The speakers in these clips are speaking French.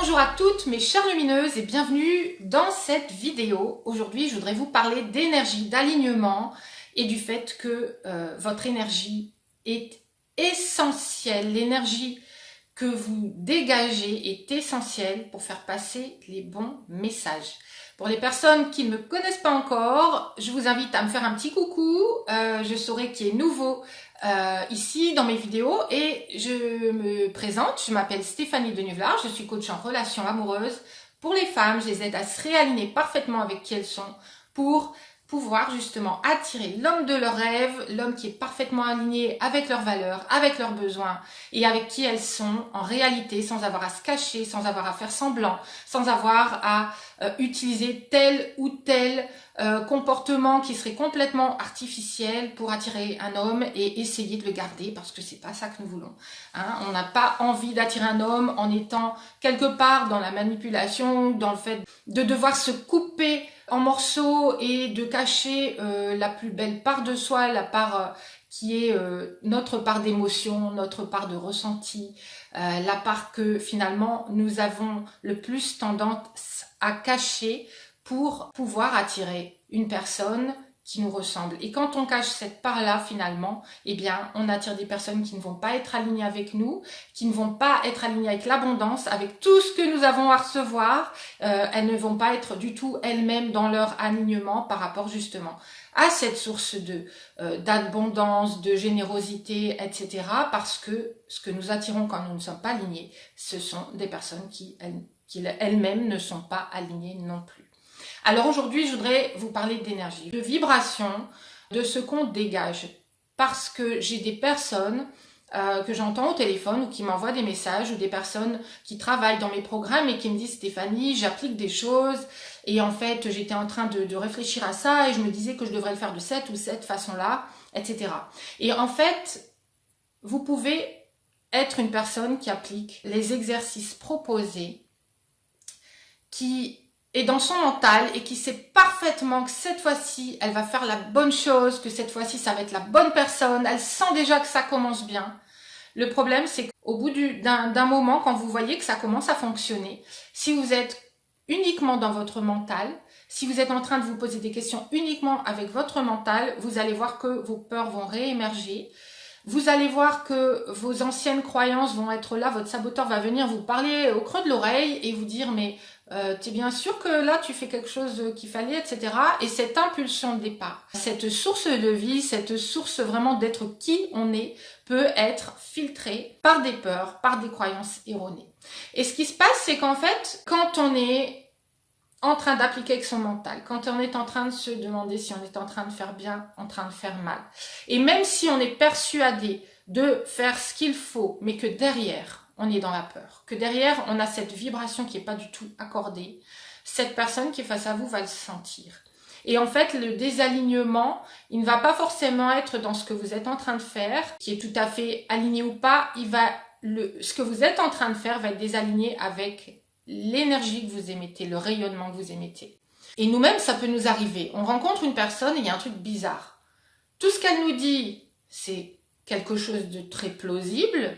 Bonjour à toutes mes chères lumineuses et bienvenue dans cette vidéo. Aujourd'hui, je voudrais vous parler d'énergie, d'alignement et du fait que votre énergie est essentielle. L'énergie que vous dégagez est essentielle pour faire passer les bons messages. Pour les personnes qui ne me connaissent pas encore, je vous invite à me faire un petit coucou. Je saurai qui est nouveau ici dans mes vidéos et je me présente. Je m'appelle Stéphanie Denuvlar, je suis coach en relations amoureuses. Pour les femmes, je les aide à se réaligner parfaitement avec qui elles sont pour pouvoir justement attirer l'homme de leurs rêves, l'homme qui est parfaitement aligné avec leurs valeurs, avec leurs besoins et avec qui elles sont en réalité, sans avoir à se cacher, sans avoir à faire semblant, sans avoir à utiliser tel ou tel comportement qui serait complètement artificiel pour attirer un homme et essayer de le garder, parce que c'est pas ça que nous voulons. Hein, on n'a pas envie d'attirer un homme en étant quelque part dans la manipulation, dans le fait de devoir se couper en morceaux et de cacher la plus belle part de soi, la part qui est notre part d'émotion, notre part de ressenti, la part que finalement nous avons le plus tendance à cacher pour pouvoir attirer une personne qui nous ressemble. Et quand on cache cette part-là, finalement, eh bien, on attire des personnes qui ne vont pas être alignées avec nous, qui ne vont pas être alignées avec l'abondance, avec tout ce que nous avons à recevoir. Elles ne vont pas être du tout elles-mêmes dans leur alignement par rapport justement à cette source de d'abondance, de générosité, etc. Parce que ce que nous attirons quand nous ne sommes pas alignés, ce sont des personnes qui elles-mêmes ne sont pas alignées non plus. Alors aujourd'hui, je voudrais vous parler d'énergie, de vibration, de ce qu'on dégage. Parce que j'ai des personnes que j'entends au téléphone ou qui m'envoient des messages, ou des personnes qui travaillent dans mes programmes et qui me disent « Stéphanie, j'applique des choses et en fait, j'étais en train de réfléchir à ça et je me disais que je devrais le faire de cette ou cette façon-là, etc. » Et en fait, vous pouvez être une personne qui applique les exercices proposés, qui est dans son mental et qui sait parfaitement que cette fois-ci, elle va faire la bonne chose, que cette fois-ci, ça va être la bonne personne. Elle sent déjà que ça commence bien. Le problème, c'est qu'au bout d'un moment, quand vous voyez que ça commence à fonctionner, si vous êtes uniquement dans votre mental, si vous êtes en train de vous poser des questions uniquement avec votre mental, vous allez voir que vos peurs vont réémerger. Vous allez voir que vos anciennes croyances vont être là, votre saboteur va venir vous parler au creux de l'oreille et vous dire « mais t'es bien sûr que là tu fais quelque chose qu'il fallait, etc. » Et cette impulsion de départ, cette source de vie, cette source vraiment d'être qui on est, peut être filtrée par des peurs, par des croyances erronées. Et ce qui se passe, c'est qu'en fait, quand on est en train d'appliquer avec son mental, quand on est en train de se demander si on est en train de faire bien, en train de faire mal, et même si on est persuadé de faire ce qu'il faut, mais que derrière, on est dans la peur, que derrière, on a cette vibration qui n'est pas du tout accordée, cette personne qui est face à vous va le sentir. Et en fait, le désalignement, il ne va pas forcément être dans ce que vous êtes en train de faire, qui est tout à fait aligné ou pas, ce que vous êtes en train de faire va être désaligné avec l'énergie que vous émettez, le rayonnement que vous émettez. Et nous-mêmes, ça peut nous arriver. On rencontre une personne et il y a un truc bizarre. Tout ce qu'elle nous dit, c'est quelque chose de très plausible,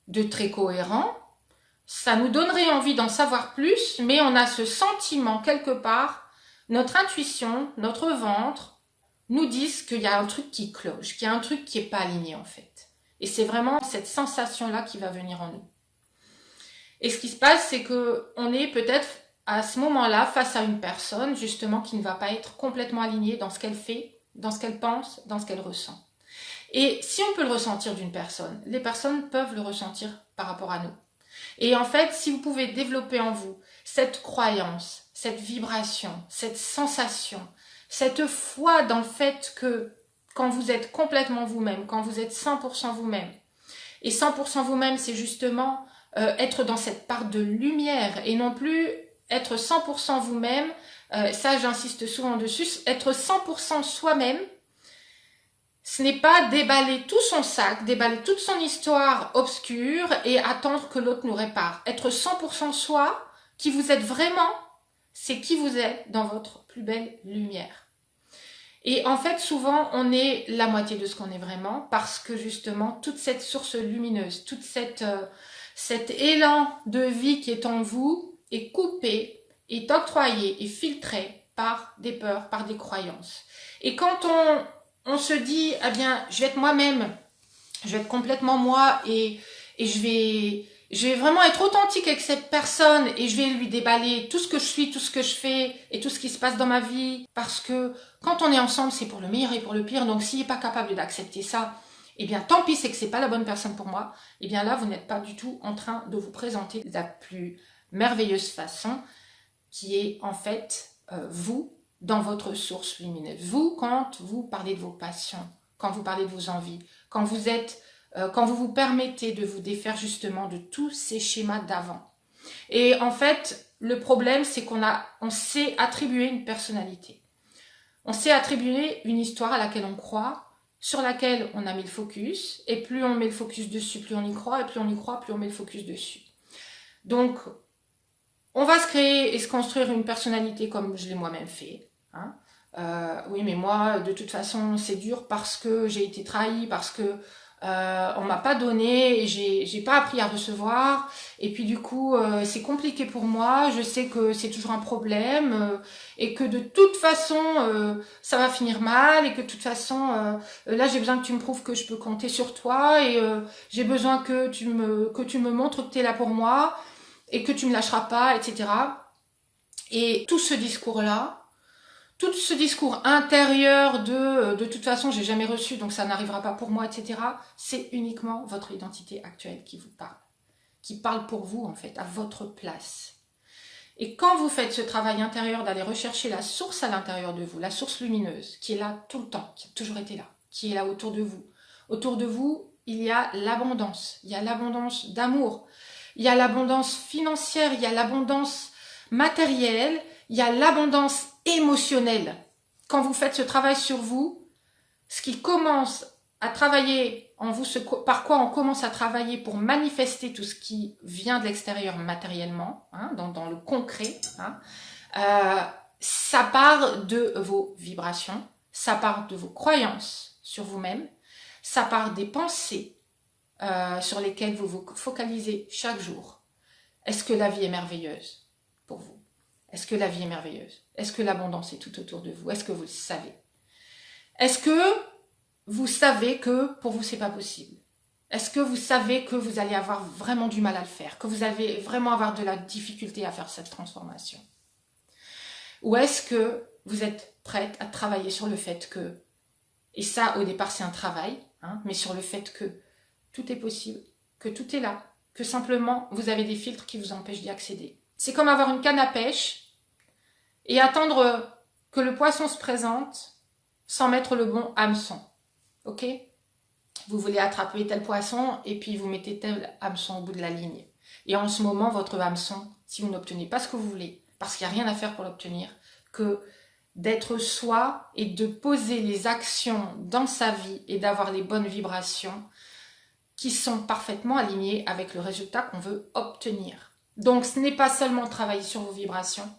de très cohérent. Ça nous donnerait envie d'en savoir plus, mais on a ce sentiment quelque part, notre intuition, notre ventre, nous disent qu'il y a un truc qui cloche, qu'il y a un truc qui n'est pas aligné en fait. Et c'est vraiment cette sensation-là qui va venir en nous. Et ce qui se passe, c'est qu'on est peut-être à ce moment-là face à une personne justement qui ne va pas être complètement alignée dans ce qu'elle fait, dans ce qu'elle pense, dans ce qu'elle ressent. Et si on peut le ressentir d'une personne, les personnes peuvent le ressentir par rapport à nous. Et en fait, si vous pouvez développer en vous cette croyance, cette vibration, cette sensation, cette foi dans le fait que quand vous êtes complètement vous-même, quand vous êtes 100% vous-même, et 100% vous-même, c'est justement être dans cette part de lumière et non plus être 100% vous-même, ça j'insiste souvent dessus, être 100% soi-même, ce n'est pas déballer tout son sac, déballer toute son histoire obscure et attendre que l'autre nous répare. Être 100% soi, qui vous êtes vraiment, c'est qui vous êtes dans votre plus belle lumière. Et en fait, souvent, on est la moitié de ce qu'on est vraiment parce que justement, toute cette source lumineuse, toute cette cet élan de vie qui est en vous est coupé, est octroyé, est filtré par des peurs, par des croyances. Et quand on se dit, eh bien, je vais être moi-même, je vais être complètement moi et je vais vraiment être authentique avec cette personne et je vais lui déballer tout ce que je suis, tout ce que je fais et tout ce qui se passe dans ma vie. Parce que quand on est ensemble, c'est pour le meilleur et pour le pire. Donc s'il n'est pas capable d'accepter ça, eh bien tant pis, c'est que c'est pas la bonne personne pour moi. Eh bien là, vous n'êtes pas du tout en train de vous présenter de la plus merveilleuse façon qui est en fait vous dans votre source lumineuse. Vous, quand vous parlez de vos passions, quand vous parlez de vos envies, quand vous vous permettez de vous défaire justement de tous ces schémas d'avant. Et en fait, le problème, c'est on s'est attribué une personnalité. On s'est attribué une histoire à laquelle on croit, sur laquelle on a mis le focus, et plus on met le focus dessus, plus on y croit, et plus on y croit, plus on met le focus dessus. Donc, on va se créer et se construire une personnalité comme je l'ai moi-même fait. Hein. Oui, mais moi, de toute façon, c'est dur parce que j'ai été trahie, parce que on m'a pas donné, et j'ai pas appris à recevoir, et puis du coup, c'est compliqué pour moi. Je sais que c'est toujours un problème, et que de toute façon, ça va finir mal, et que de toute façon, là, j'ai besoin que tu me prouves que je peux compter sur toi, et j'ai besoin que tu me montres que tu es là pour moi, et que tu me lâcheras pas, etc. Et tout ce discours-là, tout ce discours intérieur de toute façon, j'ai jamais reçu, donc ça n'arrivera pas pour moi, etc. C'est uniquement votre identité actuelle qui vous parle, qui parle pour vous, en fait, à votre place. Et quand vous faites ce travail intérieur d'aller rechercher la source à l'intérieur de vous, la source lumineuse, qui est là tout le temps, qui a toujours été là, qui est là autour de vous. Autour de vous, il y a l'abondance d'amour, il y a l'abondance financière, il y a l'abondance matérielle, il y a l'abondance émotionnelle. Quand vous faites ce travail sur vous, ce qui commence à travailler en vous, par quoi on commence à travailler pour manifester tout ce qui vient de l'extérieur matériellement, hein, dans le concret, hein, ça part de vos vibrations, ça part de vos croyances sur vous-même, ça part des pensées sur lesquelles vous vous focalisez chaque jour. Est-ce que la vie est merveilleuse pour vous? Est-ce que la vie est merveilleuse? Est-ce que l'abondance est tout autour de vous? Est-ce que vous le savez? Est-ce que vous savez que pour vous, c'est pas possible? Est-ce que vous savez que vous allez avoir vraiment du mal à le faire? Que vous allez vraiment avoir de la difficulté à faire cette transformation? Ou est-ce que vous êtes prête à travailler sur le fait que, et ça au départ c'est un travail, hein, mais sur le fait que tout est possible, que tout est là, que simplement vous avez des filtres qui vous empêchent d'y accéder. C'est comme avoir une canne à pêche et attendre que le poisson se présente sans mettre le bon hameçon. Ok? Vous voulez attraper tel poisson et puis vous mettez tel hameçon au bout de la ligne. Et en ce moment, votre hameçon, si vous n'obtenez pas ce que vous voulez, parce qu'il n'y a rien à faire pour l'obtenir, que d'être soi et de poser les actions dans sa vie et d'avoir les bonnes vibrations qui sont parfaitement alignées avec le résultat qu'on veut obtenir. Donc ce n'est pas seulement travailler sur vos vibrations,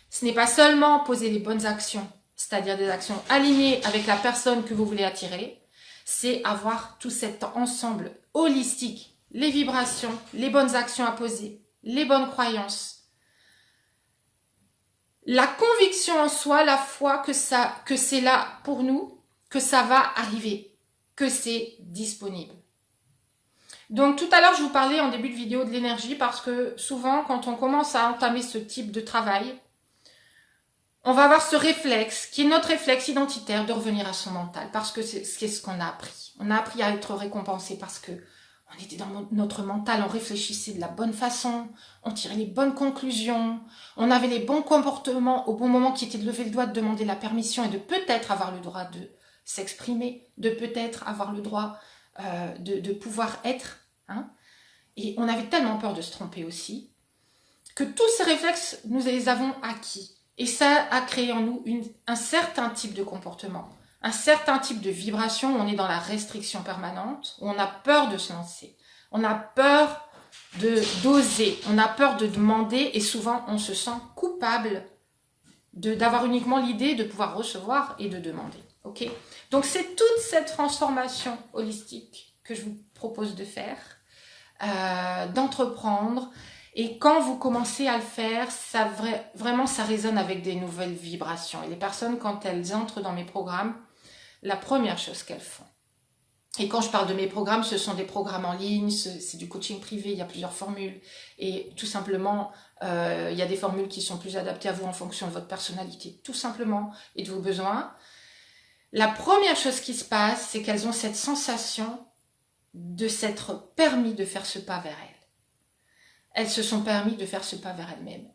ce n'est pas seulement poser les bonnes actions, c'est-à-dire des actions alignées avec la personne que vous voulez attirer, c'est avoir tout cet ensemble holistique, les vibrations, les bonnes actions à poser, les bonnes croyances, la conviction en soi, la foi que c'est là pour nous, que ça va arriver, que c'est disponible. Donc tout à l'heure, je vous parlais en début de vidéo de l'énergie parce que souvent, quand on commence à entamer ce type de travail, on va avoir ce réflexe, qui est notre réflexe identitaire de revenir à son mental parce que c'est ce qu'on a appris. On a appris à être récompensé parce que on était dans notre mental, on réfléchissait de la bonne façon, on tirait les bonnes conclusions, on avait les bons comportements au bon moment qui était de lever le doigt, de demander la permission et de peut-être avoir le droit de s'exprimer, de peut-être avoir le droit de pouvoir être. Hein. Et on avait tellement peur de se tromper aussi, que tous ces réflexes, nous les avons acquis. Et ça a créé en nous un certain type de comportement, un certain type de vibration où on est dans la restriction permanente, où on a peur de se lancer, on a peur d'oser, on a peur de demander et souvent on se sent coupable d'avoir uniquement l'idée de pouvoir recevoir et de demander. Okay. Donc c'est toute cette transformation holistique que je vous propose de faire d'entreprendre. Et quand vous commencez à le faire, vraiment, ça résonne avec des nouvelles vibrations. Et les personnes, quand elles entrent dans mes programmes, la première chose qu'elles font, et quand je parle de mes programmes, ce sont des programmes en ligne, c'est du coaching privé, il y a plusieurs formules. Et tout simplement, il y a des formules qui sont plus adaptées à vous en fonction de votre personnalité, tout simplement, et de vos besoins. La première chose qui se passe, c'est qu'elles ont cette sensation de s'être permis de faire ce pas vers elles. Elles se sont permis de faire ce pas vers elles-mêmes.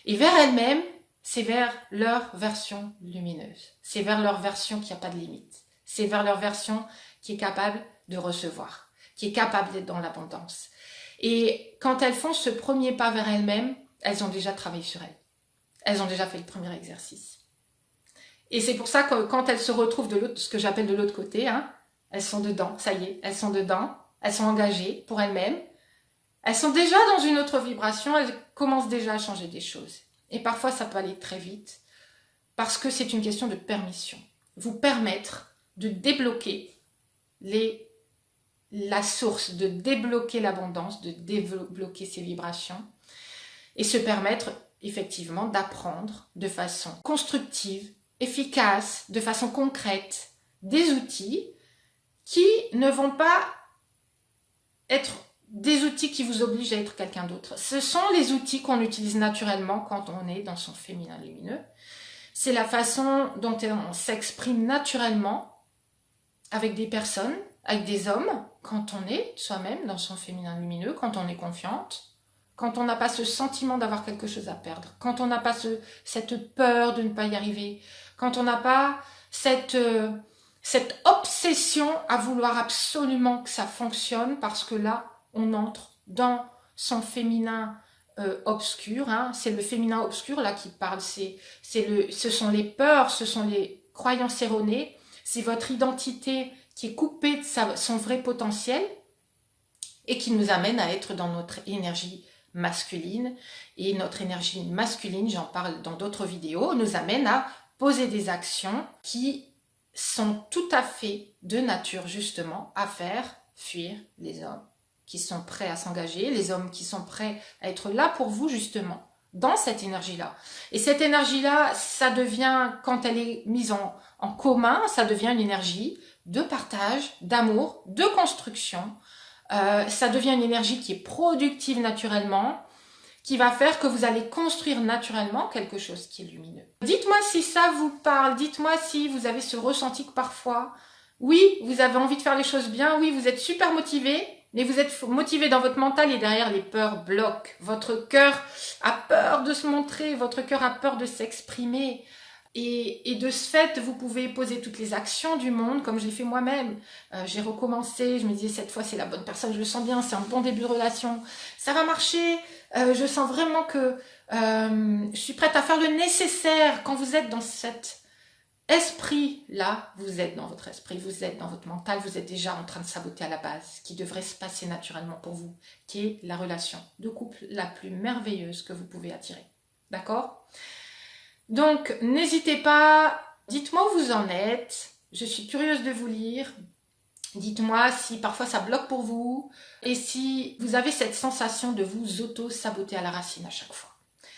Et vers elles-mêmes, c'est vers leur version lumineuse. C'est vers leur version qui n'a pas de limite. C'est vers leur version qui est capable de recevoir, qui est capable d'être dans l'abondance. Et quand elles font ce premier pas vers elles-mêmes, elles ont déjà travaillé sur elles. Elles ont déjà fait le premier exercice. Et c'est pour ça que quand elles se retrouvent de l'autre, ce que j'appelle de l'autre côté, elles sont dedans, ça y est, elles sont dedans, elles sont engagées pour elles-mêmes. Elles sont déjà dans une autre vibration, elles commencent déjà à changer des choses. Et parfois, ça peut aller très vite, parce que c'est une question de permission. Vous permettre de débloquer la source, de débloquer l'abondance, de débloquer ces vibrations, et se permettre effectivement d'apprendre de façon constructive, efficace, de façon concrète, des outils qui ne vont pas être des outils qui vous obligent à être quelqu'un d'autre. Ce sont les outils qu'on utilise naturellement quand on est dans son féminin lumineux. C'est la façon dont on s'exprime naturellement avec des personnes, avec des hommes, quand on est soi-même dans son féminin lumineux, quand on est confiante, quand on n'a pas ce sentiment d'avoir quelque chose à perdre, quand on n'a pas cette peur de ne pas y arriver, quand on n'a pas cette obsession à vouloir absolument que ça fonctionne, parce que là, on entre dans son féminin obscur. C'est le féminin obscur là qui parle, ce sont les peurs, ce sont les croyances erronées, c'est votre identité qui est coupée de son vrai potentiel et qui nous amène à être dans notre énergie masculine. Et notre énergie masculine, j'en parle dans d'autres vidéos, nous amène à poser des actions qui sont tout à fait de nature justement à faire fuir les hommes qui sont prêts à s'engager, les hommes qui sont prêts à être là pour vous justement, dans cette énergie-là. Et cette énergie-là, ça devient, quand elle est mise en commun, ça devient une énergie de partage, d'amour, de construction. Ça devient une énergie qui est productive naturellement, qui va faire que vous allez construire naturellement quelque chose qui est lumineux. Dites-moi si ça vous parle, dites-moi si vous avez ce ressenti que parfois, oui, vous avez envie de faire les choses bien, oui, vous êtes super motivé, mais vous êtes motivé dans votre mental et derrière les peurs bloquent. Votre cœur a peur de se montrer, votre cœur a peur de s'exprimer. Et de ce fait, vous pouvez poser toutes les actions du monde, comme je l'ai fait moi-même. J'ai recommencé, je me disais, cette fois, c'est la bonne personne, je le sens bien, c'est un bon début de relation. Ça va marcher, je sens vraiment que je suis prête à faire le nécessaire. Quand vous êtes dans cet esprit-là, vous êtes dans votre esprit, vous êtes dans votre mental, vous êtes déjà en train de saboter à la base, ce qui devrait se passer naturellement pour vous, qui est la relation de couple la plus merveilleuse que vous pouvez attirer. D'accord ? Donc, n'hésitez pas, dites-moi où vous en êtes, je suis curieuse de vous lire, dites-moi si parfois ça bloque pour vous, et si vous avez cette sensation de vous auto-saboter à la racine à chaque fois.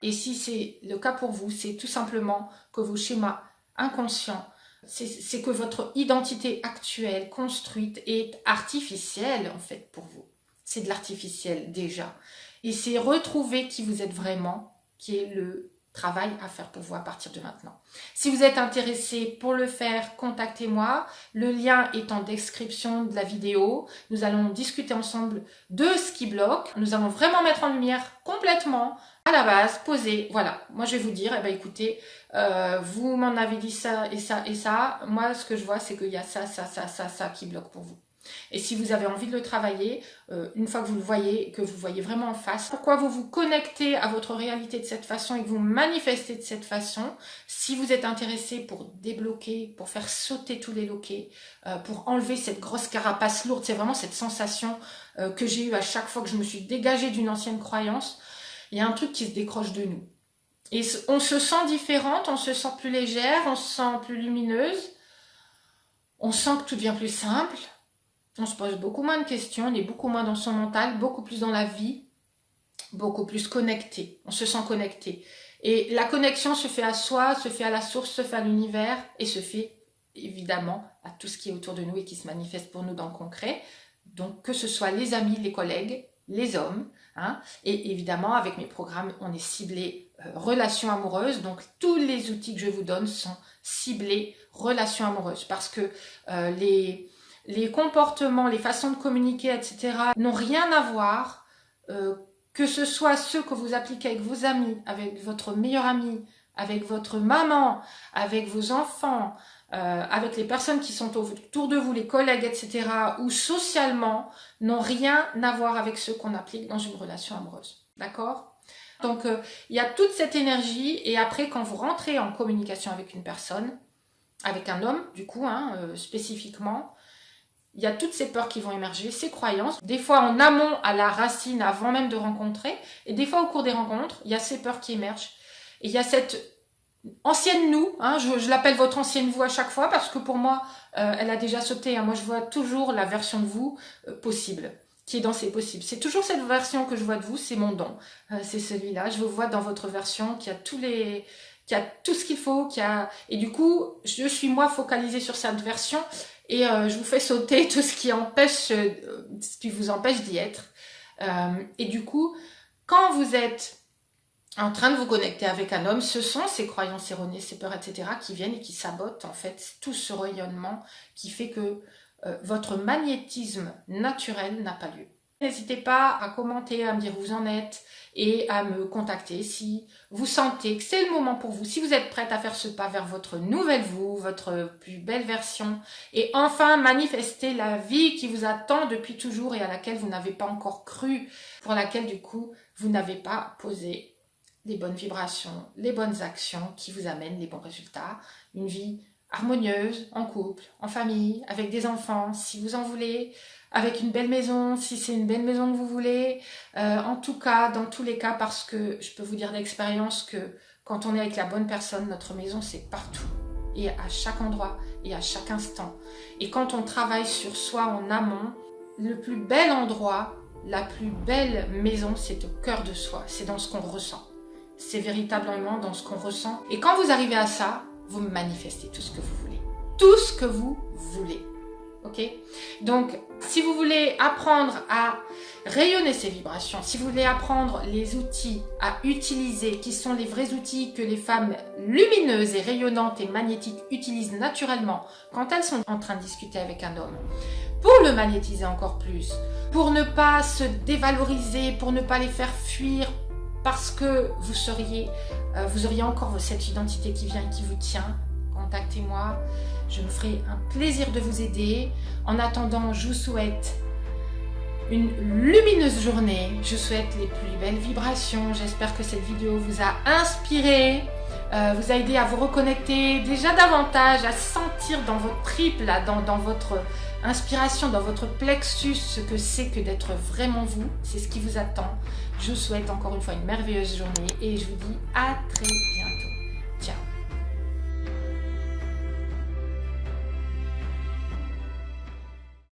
Et si c'est le cas pour vous, c'est tout simplement que vos schémas inconscients, c'est que votre identité actuelle, construite, est artificielle en fait pour vous. C'est de l'artificiel déjà. Et c'est retrouver qui vous êtes vraiment, qui est le travail à faire pour vous à partir de maintenant. Si vous êtes intéressé pour le faire, contactez-moi. Le lien est en description de la vidéo. Nous allons discuter ensemble de ce qui bloque. Nous allons vraiment mettre en lumière complètement à la base, poser. Voilà, moi je vais vous dire, écoutez, vous m'en avez dit ça et ça et ça. Moi, ce que je vois, c'est qu'il y a ça qui bloque pour vous. Et si vous avez envie de le travailler, une fois que vous le voyez, que vous voyez vraiment en face, pourquoi vous vous connectez à votre réalité de cette façon et que vous manifestez de cette façon, si vous êtes intéressé pour débloquer, pour faire sauter tous les loquets, pour enlever cette grosse carapace lourde, c'est vraiment cette sensation que j'ai eue à chaque fois que je me suis dégagée d'une ancienne croyance, il y a un truc qui se décroche de nous. Et on se sent différente, on se sent plus légère, on se sent plus lumineuse, on sent que tout devient plus simple. On se pose beaucoup moins de questions, on est beaucoup moins dans son mental, beaucoup plus dans la vie, beaucoup plus connecté. On se sent connecté. Et la connexion se fait à soi, se fait à la source, se fait à l'univers et se fait évidemment à tout ce qui est autour de nous et qui se manifeste pour nous dans le concret. Donc que ce soit les amis, les collègues, les hommes, hein, et évidemment avec mes programmes on est ciblé relations amoureuses, donc tous les outils que je vous donne sont ciblés relations amoureuses parce que les comportements, les façons de communiquer, etc. n'ont rien à voir, que ce soit ceux que vous appliquez avec vos amis, avec votre meilleur ami, avec votre maman, avec vos enfants, avec les personnes qui sont autour de vous, les collègues, etc., ou socialement, n'ont rien à voir avec ceux qu'on applique dans une relation amoureuse. D'accord ? Donc, il y a toute cette énergie, et après, quand vous rentrez en communication avec une personne, avec un homme, du coup, spécifiquement, il y a toutes ces peurs qui vont émerger, ces croyances, des fois en amont, à la racine, avant même de rencontrer, et des fois au cours des rencontres, il y a ces peurs qui émergent. Et il y a cette ancienne nous, je l'appelle votre ancienne vous à chaque fois, parce que pour moi, elle a déjà sauté. Moi, je vois toujours la version de vous possible, qui est dans ces possibles. C'est toujours cette version que je vois de vous, c'est mon don. C'est celui-là, je vous vois dans votre version, qui a tout ce qu'il faut, et du coup, je suis moi focalisée sur cette version, et je vous fais sauter tout ce qui vous empêche d'y être. Et du coup, quand vous êtes en train de vous connecter avec un homme, ce sont ces croyances erronées, ces peurs, etc. qui viennent et qui sabotent en fait tout ce rayonnement qui fait que votre magnétisme naturel n'a pas lieu. N'hésitez pas à commenter, à me dire où vous en êtes et à me contacter si vous sentez que c'est le moment pour vous, si vous êtes prête à faire ce pas vers votre nouvelle vous, votre plus belle version, et enfin manifester la vie qui vous attend depuis toujours et à laquelle vous n'avez pas encore cru, pour laquelle du coup vous n'avez pas posé les bonnes vibrations, les bonnes actions qui vous amènent les bons résultats, une vie harmonieuse, en couple, en famille, avec des enfants, si vous en voulez, avec une belle maison, si c'est une belle maison que vous voulez, en tout cas, dans tous les cas, parce que je peux vous dire d'expérience que quand on est avec la bonne personne, notre maison c'est partout, et à chaque endroit, et à chaque instant. Et quand on travaille sur soi en amont, le plus bel endroit, la plus belle maison, c'est au cœur de soi, c'est dans ce qu'on ressent. C'est véritablement dans ce qu'on ressent. Et quand vous arrivez à ça, vous manifestez tout ce que vous voulez. Tout ce que vous voulez. Ok ? Donc, si vous voulez apprendre à rayonner ces vibrations, si vous voulez apprendre les outils à utiliser, qui sont les vrais outils que les femmes lumineuses et rayonnantes et magnétiques utilisent naturellement quand elles sont en train de discuter avec un homme, pour le magnétiser encore plus, pour ne pas se dévaloriser, pour ne pas les faire fuir, parce que vous auriez encore cette identité qui vient et qui vous tient, contactez-moi. Je me ferai un plaisir de vous aider. En attendant, je vous souhaite une lumineuse journée. Je souhaite les plus belles vibrations. J'espère que cette vidéo vous a inspiré, vous a aidé à vous reconnecter déjà davantage, à sentir dans votre triple, dans votre inspiration, dans votre plexus, ce que c'est que d'être vraiment vous. C'est ce qui vous attend. Je vous souhaite encore une fois une merveilleuse journée et je vous dis à très bientôt.